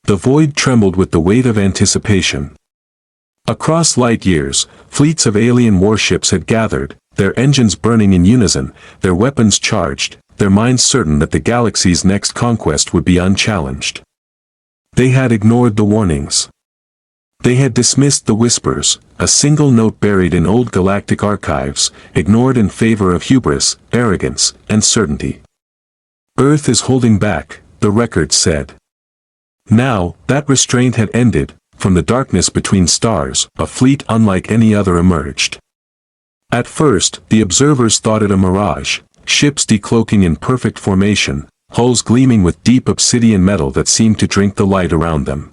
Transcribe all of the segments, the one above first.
The void trembled with the weight of anticipation. Across light years, fleets of alien warships had gathered, their engines burning in unison, their weapons charged, their minds certain that the galaxy's next conquest would be unchallenged. They had ignored the warnings. They had dismissed the whispers, a single note buried in old galactic archives, ignored in favor of hubris, arrogance, and certainty. Earth is holding back, the record said. Now, that restraint had ended, from the darkness between stars, a fleet unlike any other emerged. At first, the observers thought it a mirage, ships decloaking in perfect formation, hulls gleaming with deep obsidian metal that seemed to drink the light around them.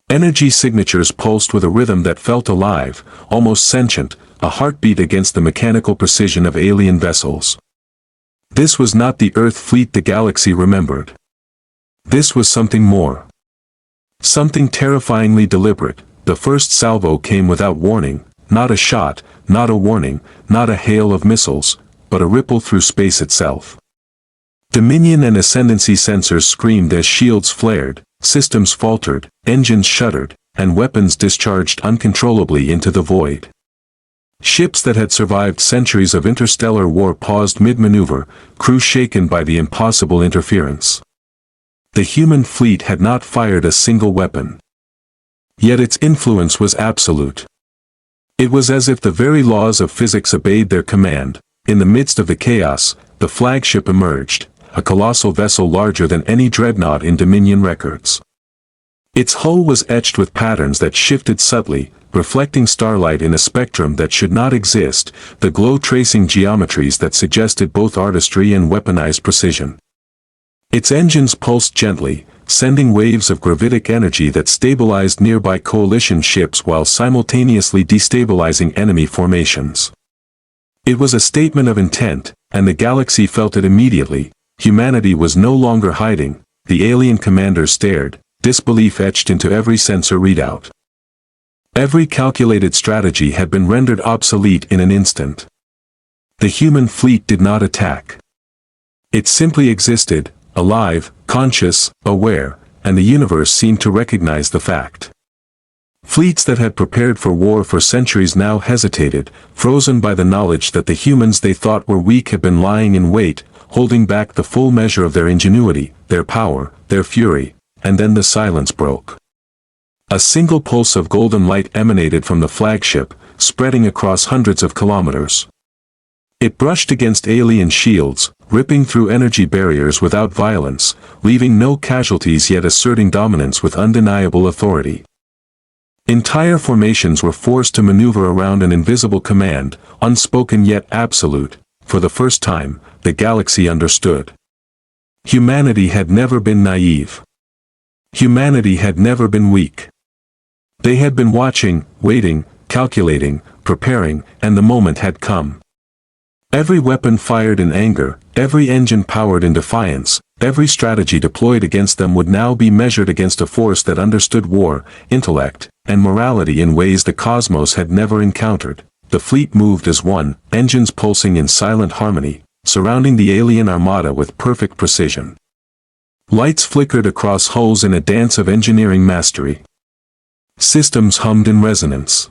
Energy signatures pulsed with a rhythm that felt alive, almost sentient, a heartbeat against the mechanical precision of alien vessels. This was not the Earth fleet the galaxy remembered. This was something more. Something terrifyingly deliberate. The first salvo came without warning, not a shot, not a warning, not a hail of missiles, but a ripple through space itself. Dominion and Ascendancy sensors screamed as shields flared, systems faltered, engines shuddered, and weapons discharged uncontrollably into the void. Ships that had survived centuries of interstellar war paused mid-maneuver, crews shaken by the impossible interference. The human fleet had not fired a single weapon. Yet its influence was absolute. It was as if the very laws of physics obeyed their command. In the midst of the chaos, the flagship emerged, a colossal vessel larger than any dreadnought in Dominion records. Its hull was etched with patterns that shifted subtly, reflecting starlight in a spectrum that should not exist, the glow-tracing geometries that suggested both artistry and weaponized precision. Its engines pulsed gently, sending waves of gravitic energy that stabilized nearby coalition ships while simultaneously destabilizing enemy formations. It was a statement of intent, and the galaxy felt it immediately. Humanity was no longer hiding. The alien commander stared, disbelief etched into every sensor readout. Every calculated strategy had been rendered obsolete in an instant. The human fleet did not attack. It simply existed, alive, conscious, aware, and the universe seemed to recognize the fact. Fleets that had prepared for war for centuries now hesitated, frozen by the knowledge that the humans they thought were weak had been lying in wait, holding back the full measure of their ingenuity, their power, their fury, and then the silence broke. A single pulse of golden light emanated from the flagship, spreading across hundreds of kilometers. It brushed against alien shields, ripping through energy barriers without violence, leaving no casualties yet asserting dominance with undeniable authority. Entire formations were forced to maneuver around an invisible command, unspoken yet absolute. For the first time, the galaxy understood. Humanity had never been naive. Humanity had never been weak. They had been watching, waiting, calculating, preparing, and the moment had come. Every weapon fired in anger, every engine powered in defiance, every strategy deployed against them would now be measured against a force that understood war, intellect, and morality in ways the cosmos had never encountered. The fleet moved as one, engines pulsing in silent harmony, surrounding the alien armada with perfect precision. Lights flickered across hulls in a dance of engineering mastery. Systems hummed in resonance.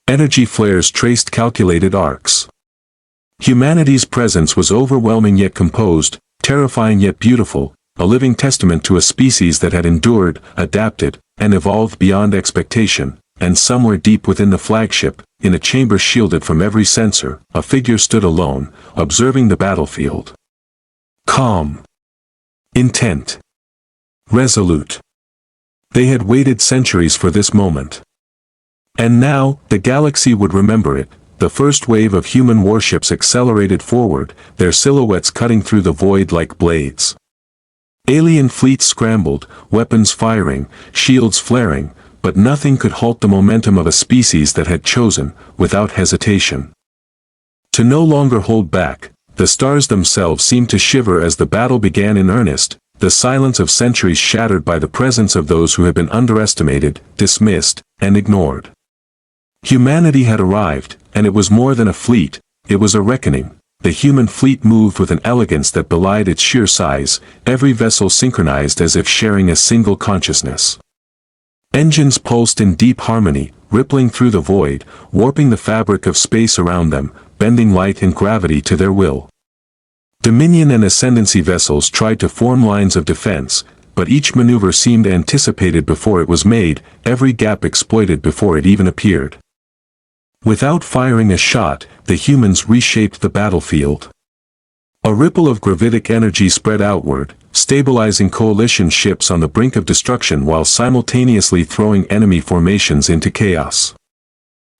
Energy flares traced calculated arcs. Humanity's presence was overwhelming yet composed, terrifying yet beautiful, a living testament to a species that had endured, adapted, and evolved beyond expectation. And somewhere deep within the flagship, in a chamber shielded from every sensor, a figure stood alone, observing the battlefield. Calm. Intent. Resolute. They had waited centuries for this moment. And now, the galaxy would remember it. The first wave of human warships accelerated forward, their silhouettes cutting through the void like blades. Alien fleets scrambled, weapons firing, shields flaring, but nothing could halt the momentum of a species that had chosen, without hesitation, to no longer hold back. The stars themselves seemed to shiver as the battle began in earnest, the silence of centuries shattered by the presence of those who had been underestimated, dismissed, and ignored. Humanity had arrived, and it was more than a fleet, it was a reckoning. the human fleet moved with an elegance that belied its sheer size, every vessel synchronized as if sharing a single consciousness. Engines pulsed in deep harmony, rippling through the void, warping the fabric of space around them, bending light and gravity to their will. Dominion and Ascendancy vessels tried to form lines of defense, but each maneuver seemed anticipated before it was made, every gap exploited before it even appeared. Without firing a shot, the humans reshaped the battlefield. A ripple of gravitic energy spread outward, stabilizing coalition ships on the brink of destruction while simultaneously throwing enemy formations into chaos.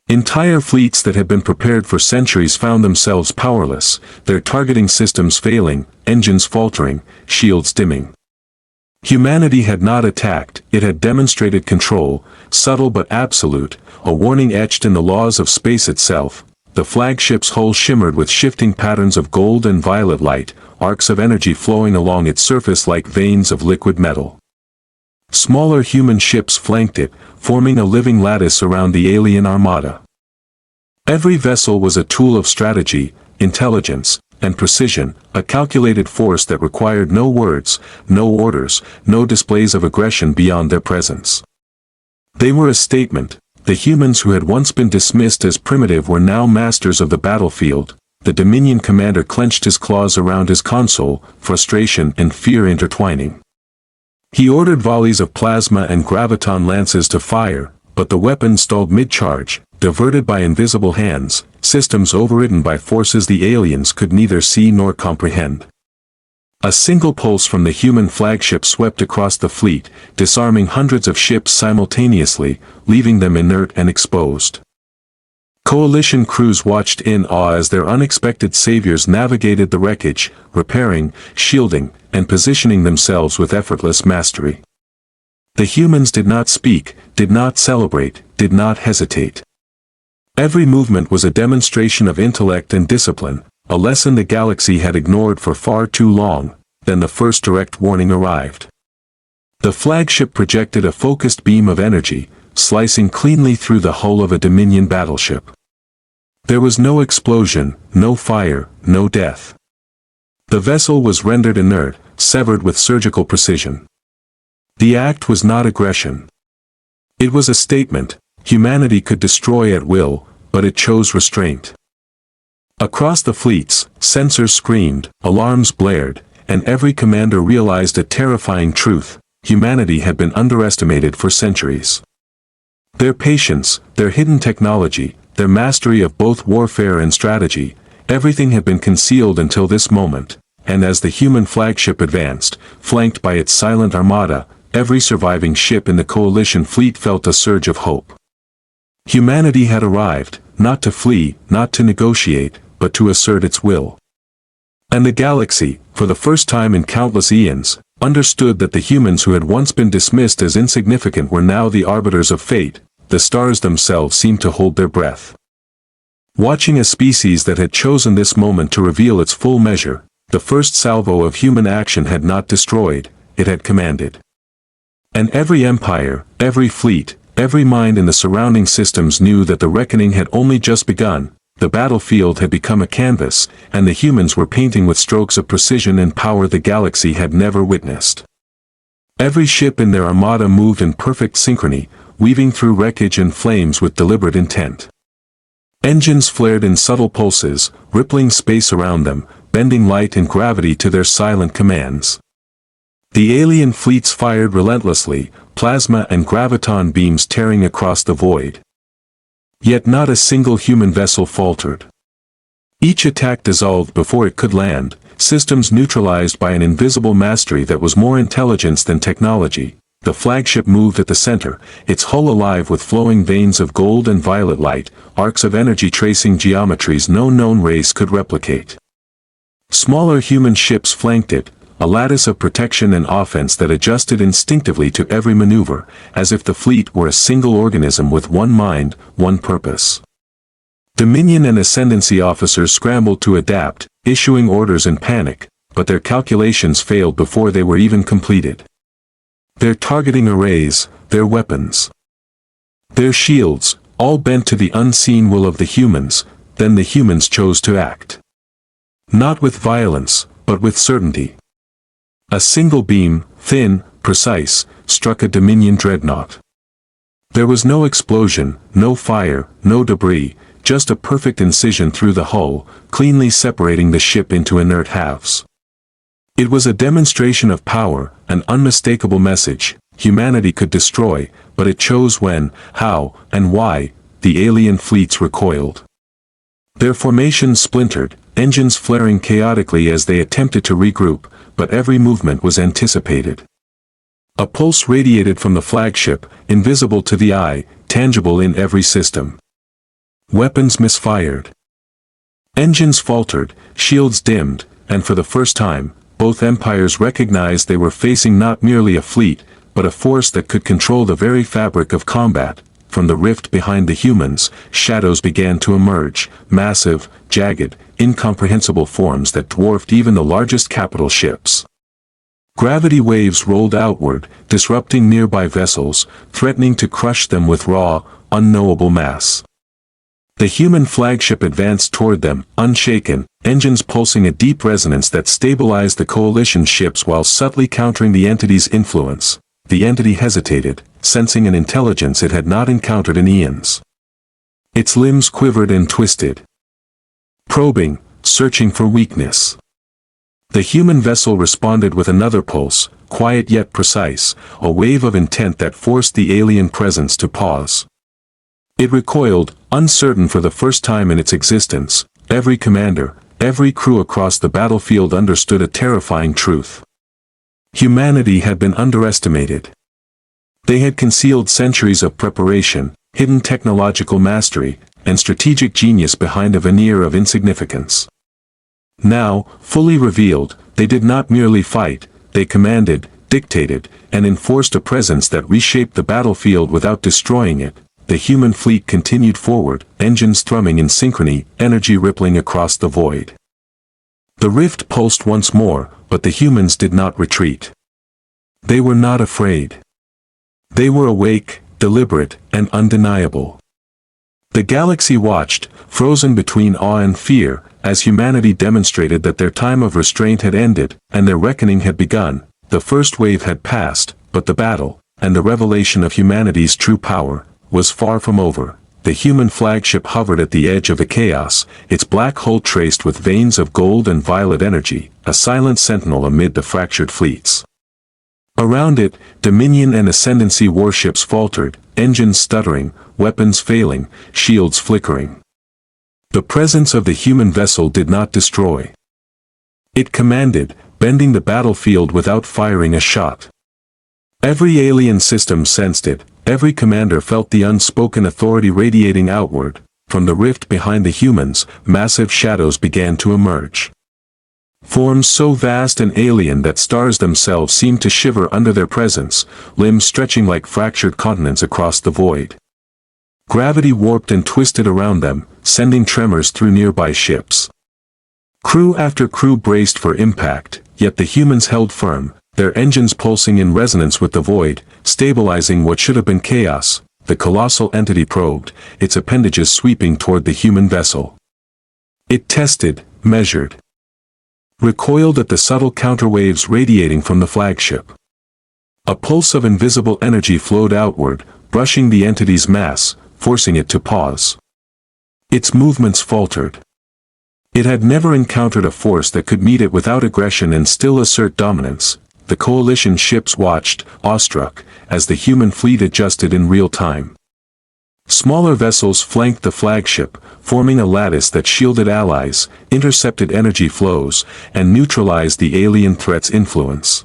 Entire fleets that had been prepared for centuries found themselves powerless, their targeting systems failing, engines faltering, shields dimming. Humanity had not attacked, it had demonstrated control, subtle but absolute, a warning etched in the laws of space itself. The flagship's hull shimmered with shifting patterns of gold and violet light, arcs of energy flowing along its surface like veins of liquid metal. Smaller human ships flanked it, forming a living lattice around the alien armada. Every vessel was a tool of strategy, intelligence, and precision, a calculated force that required no words, no orders, no displays of aggression beyond their presence. They were a statement. The humans who had once been dismissed as primitive were now masters of the battlefield. The Dominion commander clenched his claws around his console, frustration and fear intertwining. He ordered volleys of plasma and graviton lances to fire, but the weapons stalled mid-charge, diverted by invisible hands, systems overridden by forces the aliens could neither see nor comprehend. A single pulse from the human flagship swept across the fleet, disarming hundreds of ships simultaneously, leaving them inert and exposed. Coalition crews watched in awe as their unexpected saviors navigated the wreckage, repairing, shielding, and positioning themselves with effortless mastery. The humans did not speak, did not celebrate, did not hesitate. Every movement was a demonstration of intellect and discipline, a lesson the galaxy had ignored for far too long. Then the first direct warning arrived. The flagship projected a focused beam of energy, slicing cleanly through the hull of a Dominion battleship. There was no explosion, no fire, no death. The vessel was rendered inert, severed with surgical precision. The act was not aggression. It was a statement. Humanity could destroy at will, but it chose restraint. Across the fleets, sensors screamed, alarms blared, and every commander realized a terrifying truth: humanity had been underestimated for centuries. Their patience, their hidden technology, their mastery of both warfare and strategy, everything had been concealed until this moment, and as the human flagship advanced, flanked by its silent armada, every surviving ship in the coalition fleet felt a surge of hope. Humanity had arrived, not to flee, not to negotiate, but to assert its will. And the galaxy, for the first time in countless eons, understood that the humans who had once been dismissed as insignificant were now the arbiters of fate. The stars themselves seemed to hold their breath. Watching a species that had chosen this moment to reveal its full measure, the first salvo of human action had not destroyed, it had commanded. And every empire, every fleet, every mind in the surrounding systems knew that the reckoning had only just begun. The battlefield had become a canvas, and the humans were painting with strokes of precision and power the galaxy had never witnessed. Every ship in their armada moved in perfect synchrony, weaving through wreckage and flames with deliberate intent. Engines flared in subtle pulses, rippling space around them, bending light and gravity to their silent commands. The alien fleets fired relentlessly, plasma and graviton beams tearing across the void. Yet not a single human vessel faltered. Each attack dissolved before it could land, systems neutralized by an invisible mastery that was more intelligence than technology. The flagship moved at the center, its hull alive with flowing veins of gold and violet light, arcs of energy tracing geometries no known race could replicate. Smaller human ships flanked it, a lattice of protection and offense that adjusted instinctively to every maneuver, as if the fleet were a single organism with one mind, one purpose. Dominion and Ascendancy officers scrambled to adapt, issuing orders in panic, but their calculations failed before they were even completed. Their targeting arrays, their weapons, their shields, all bent to the unseen will of the humans. Then the humans chose to act. Not with violence, but with certainty. A single beam, thin, precise, struck a Dominion dreadnought. There was no explosion, no fire, no debris, just a perfect incision through the hull, cleanly separating the ship into inert halves. It was a demonstration of power, an unmistakable message. Humanity could destroy, but it chose when, how, and why. The alien fleets recoiled. Their formations splintered, engines flaring chaotically as they attempted to regroup, but every movement was anticipated. A pulse radiated from the flagship, invisible to the eye, tangible in every system. Weapons misfired. Engines faltered, shields dimmed, and for the first time, both empires recognized they were facing not merely a fleet, but a force that could control the very fabric of combat. From the rift behind the humans, shadows began to emerge, massive, jagged, incomprehensible forms that dwarfed even the largest capital ships. Gravity waves rolled outward, disrupting nearby vessels, threatening to crush them with raw, unknowable mass. The human flagship advanced toward them, unshaken, engines pulsing a deep resonance that stabilized the coalition ships while subtly countering the entity's influence. The entity hesitated, sensing an intelligence it had not encountered in eons. Its limbs quivered and twisted. Probing, searching for weakness. The human vessel responded with another pulse, quiet yet precise, a wave of intent that forced the alien presence to pause. It recoiled, uncertain for the first time in its existence. Every commander, every crew across the battlefield understood a terrifying truth. Humanity had been underestimated. They had concealed centuries of preparation, hidden technological mastery, and strategic genius behind a veneer of insignificance. Now, fully revealed, they did not merely fight, they commanded, dictated, and enforced a presence that reshaped the battlefield without destroying it. The human fleet continued forward, engines thrumming in synchrony, energy rippling across the void. The rift pulsed once more, but the humans did not retreat. They were not afraid. They were awake, deliberate, and undeniable. The galaxy watched, frozen between awe and fear, as humanity demonstrated that their time of restraint had ended, and their reckoning had begun. The first wave had passed, but the battle, and the revelation of humanity's true power, was far from over. The human flagship hovered at the edge of the chaos, its black hull traced with veins of gold and violet energy, a silent sentinel amid the fractured fleets. Around it, Dominion and Ascendancy warships faltered, engines stuttering, weapons failing, shields flickering. The presence of the human vessel did not destroy. It commanded, bending the battlefield without firing a shot. Every alien system sensed it, every commander felt the unspoken authority radiating outward. From the rift behind the humans, massive shadows began to emerge. Forms so vast and alien that stars themselves seemed to shiver under their presence, limbs stretching like fractured continents across the void. Gravity warped and twisted around them, sending tremors through nearby ships. Crew after crew braced for impact, yet the humans held firm, their engines pulsing in resonance with the void, stabilizing what should have been chaos. The colossal entity probed, its appendages sweeping toward the human vessel. It tested, measured. Recoiled at the subtle counterwaves radiating from the flagship. A pulse of invisible energy flowed outward, brushing the entity's mass, forcing it to pause. Its movements faltered. It had never encountered a force that could meet it without aggression and still assert dominance. The coalition ships watched, awestruck, as the human fleet adjusted in real time. Smaller vessels flanked the flagship, forming a lattice that shielded allies, intercepted energy flows, and neutralized the alien threat's influence.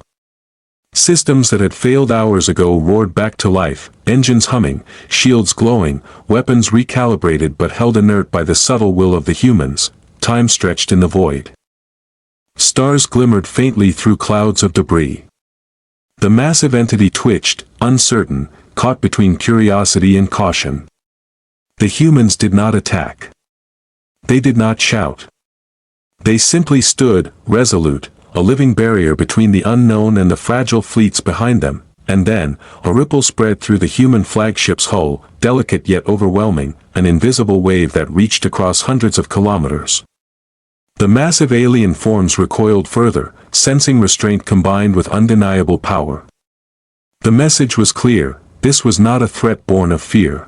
Systems that had failed hours ago roared back to life, engines humming, shields glowing, weapons recalibrated but held inert by the subtle will of the humans. Time stretched in the void. Stars glimmered faintly through clouds of debris. The massive entity twitched, uncertain, caught between curiosity and caution. The humans did not attack. They did not shout. They simply stood, resolute, a living barrier between the unknown and the fragile fleets behind them. And then, a ripple spread through the human flagship's hull, delicate yet overwhelming, an invisible wave that reached across hundreds of kilometers. The massive alien forms recoiled further, sensing restraint combined with undeniable power. The message was clear: this was not a threat born of fear.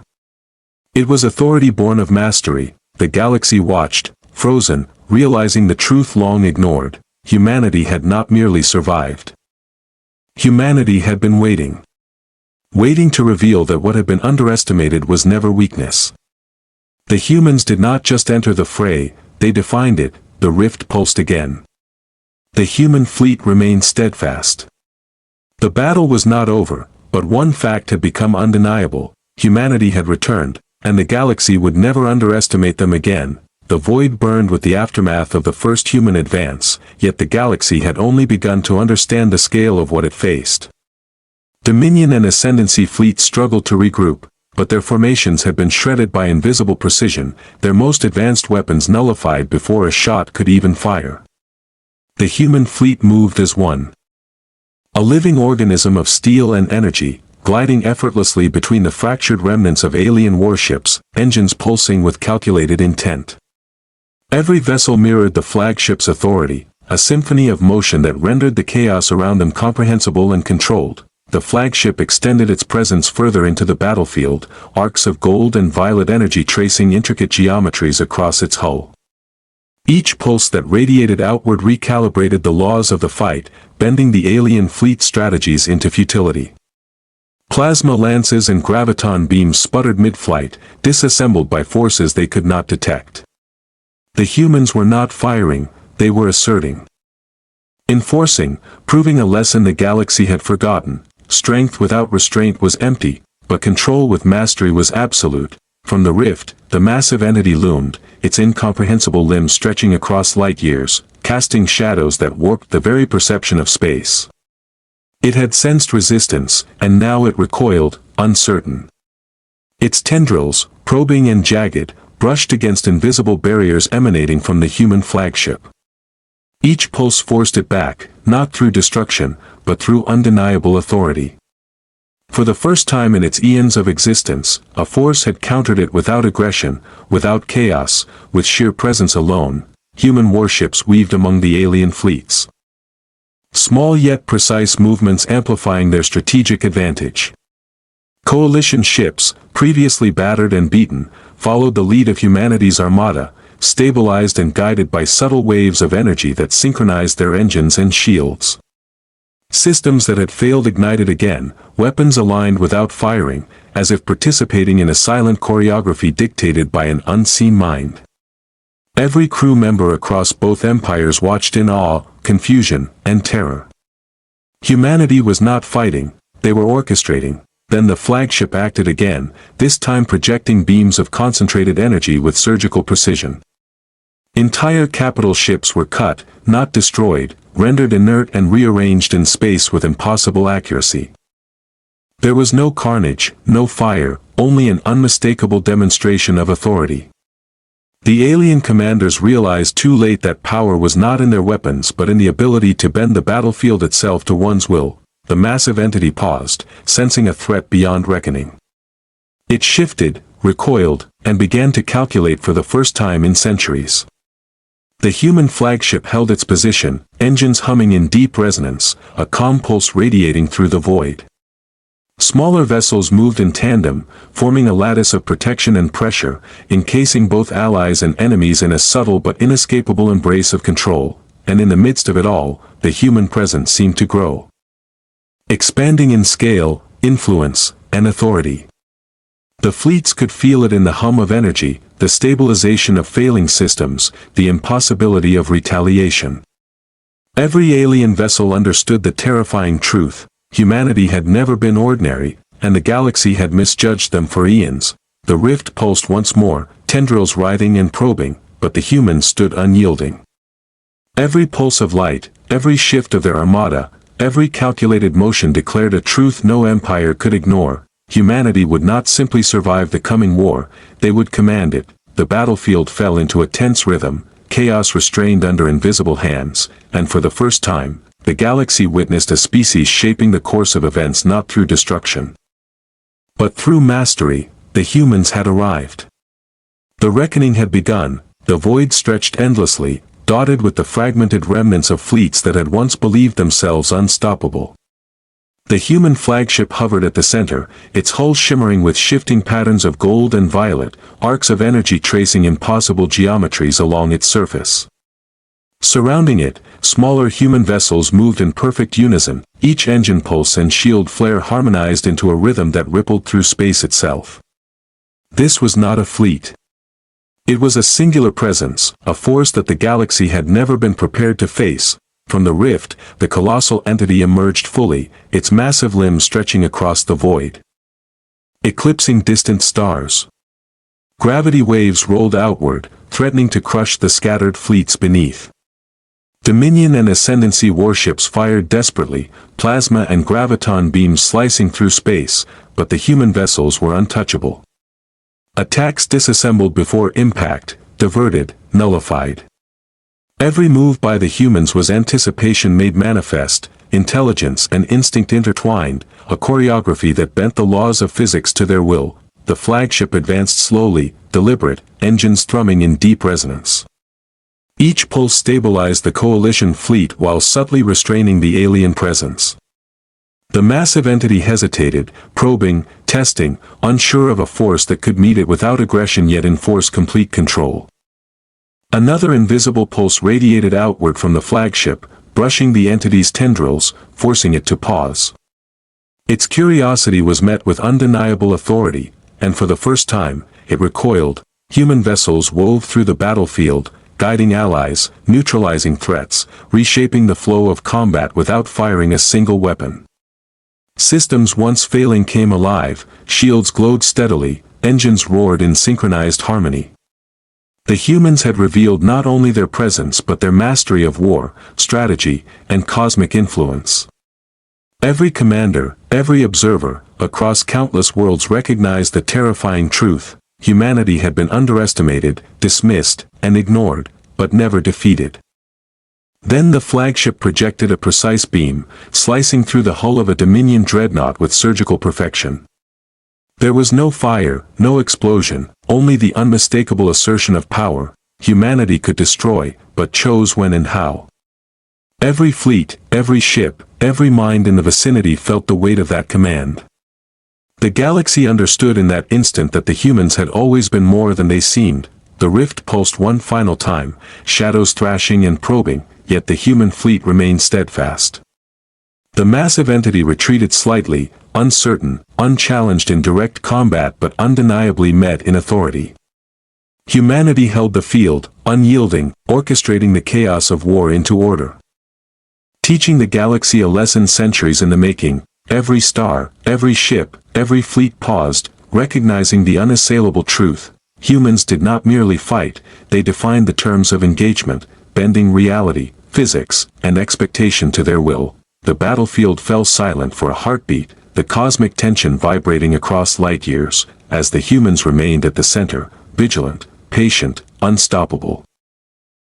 It was authority born of mastery. The galaxy watched, frozen, realizing the truth long ignored: humanity had not merely survived. Humanity had been waiting. Waiting to reveal that what had been underestimated was never weakness. The humans did not just enter the fray, they defined it. The rift pulsed again. The human fleet remained steadfast. The battle was not over, but one fact had become undeniable: humanity had returned, and the galaxy would never underestimate them again. The void burned with the aftermath of the first human advance, yet the galaxy had only begun to understand the scale of what it faced. Dominion and Ascendancy fleets struggled to regroup, but their formations had been shredded by invisible precision, their most advanced weapons nullified before a shot could even fire. The human fleet moved as one. A living organism of steel and energy, gliding effortlessly between the fractured remnants of alien warships, engines pulsing with calculated intent. Every vessel mirrored the flagship's authority, a symphony of motion that rendered the chaos around them comprehensible and controlled. The flagship extended its presence further into the battlefield, arcs of gold and violet energy tracing intricate geometries across its hull. Each pulse that radiated outward recalibrated the laws of the fight, bending the alien fleet's strategies into futility. Plasma lances and graviton beams sputtered mid-flight, disassembled by forces they could not detect. The humans were not firing, they were asserting. Enforcing, proving a lesson the galaxy had forgotten: strength without restraint was empty, but control with mastery was absolute. From the rift, the massive entity loomed, its incomprehensible limbs stretching across light years, casting shadows that warped the very perception of space. It had sensed resistance, and now it recoiled, uncertain. Its tendrils, probing and jagged, brushed against invisible barriers emanating from the human flagship. Each pulse forced it back, not through destruction, but through undeniable authority. For the first time in its eons of existence, a force had countered it without aggression, without chaos, with sheer presence alone. Human warships weaved among the alien fleets. Small yet precise movements amplifying their strategic advantage. Coalition ships, previously battered and beaten, followed the lead of humanity's armada, stabilized and guided by subtle waves of energy that synchronized their engines and shields. Systems that had failed ignited again, weapons aligned without firing, as if participating in a silent choreography dictated by an unseen mind. Every crew member across both empires watched in awe, confusion, and terror. Humanity was not fighting, they were orchestrating. Then the flagship acted again, this time projecting beams of concentrated energy with surgical precision. Entire capital ships were cut, not destroyed, rendered inert and rearranged in space with impossible accuracy. There was no carnage, no fire, only an unmistakable demonstration of authority. The alien commanders realized too late that power was not in their weapons but in the ability to bend the battlefield itself to one's will. The massive entity paused, sensing a threat beyond reckoning. It shifted, recoiled, and began to calculate for the first time in centuries. The human flagship held its position, engines humming in deep resonance, a calm pulse radiating through the void. Smaller vessels moved in tandem, forming a lattice of protection and pressure, encasing both allies and enemies in a subtle but inescapable embrace of control, and in the midst of it all, the human presence seemed to grow. Expanding in scale, influence, and authority. The fleets could feel it in the hum of energy, the stabilization of failing systems, the impossibility of retaliation. Every alien vessel understood the terrifying truth: humanity had never been ordinary, and the galaxy had misjudged them for eons. The rift pulsed once more, tendrils writhing and probing, but the humans stood unyielding. Every pulse of light, every shift of their armada, every calculated motion declared a truth no empire could ignore: humanity would not simply survive the coming war, they would command it. The battlefield fell into a tense rhythm, chaos restrained under invisible hands, and for the first time, the galaxy witnessed a species shaping the course of events not through destruction, but through mastery. The humans had arrived. The reckoning had begun, the void stretched endlessly, dotted with the fragmented remnants of fleets that had once believed themselves unstoppable. The human flagship hovered at the center, its hull shimmering with shifting patterns of gold and violet, arcs of energy tracing impossible geometries along its surface. Surrounding it, smaller human vessels moved in perfect unison, each engine pulse and shield flare harmonized into a rhythm that rippled through space itself. This was not a fleet. It was a singular presence, a force that the galaxy had never been prepared to face. From the rift, the colossal entity emerged fully, its massive limbs stretching across the void, eclipsing distant stars. Gravity waves rolled outward, threatening to crush the scattered fleets beneath. Dominion and Ascendancy warships fired desperately, plasma and graviton beams slicing through space, but the human vessels were untouchable. Attacks disassembled before impact, diverted, nullified. Every move by the humans was anticipation made manifest, intelligence and instinct intertwined, a choreography that bent the laws of physics to their will. The flagship advanced slowly, deliberate, engines thrumming in deep resonance. Each pulse stabilized the coalition fleet while subtly restraining the alien presence. The massive entity hesitated, probing, testing, unsure of a force that could meet it without aggression yet enforce complete control. Another invisible pulse radiated outward from the flagship, brushing the entity's tendrils, forcing it to pause. Its curiosity was met with undeniable authority, and for the first time, it recoiled. Human vessels wove through the battlefield, guiding allies, neutralizing threats, reshaping the flow of combat without firing a single weapon. Systems once failing came alive, shields glowed steadily, engines roared in synchronized harmony. The humans had revealed not only their presence but their mastery of war, strategy, and cosmic influence. Every commander, every observer, across countless worlds recognized the terrifying truth: humanity had been underestimated, dismissed, and ignored, but never defeated. Then the flagship projected a precise beam, slicing through the hull of a Dominion dreadnought with surgical perfection. There was no fire, no explosion, only the unmistakable assertion of power. Humanity could destroy, but chose when and how. Every fleet, every ship, every mind in the vicinity felt the weight of that command. The galaxy understood in that instant that the humans had always been more than they seemed. The rift pulsed one final time, shadows thrashing and probing, yet the human fleet remained steadfast. The massive entity retreated slightly, uncertain, unchallenged in direct combat but undeniably met in authority. Humanity held the field, unyielding, orchestrating the chaos of war into order. Teaching the galaxy a lesson centuries in the making. Every star, every ship, every fleet paused, recognizing the unassailable truth. Humans did not merely fight, they defined the terms of engagement, bending reality, physics, and expectation to their will. The battlefield fell silent for a heartbeat, the cosmic tension vibrating across light years, as the humans remained at the center, vigilant, patient, unstoppable.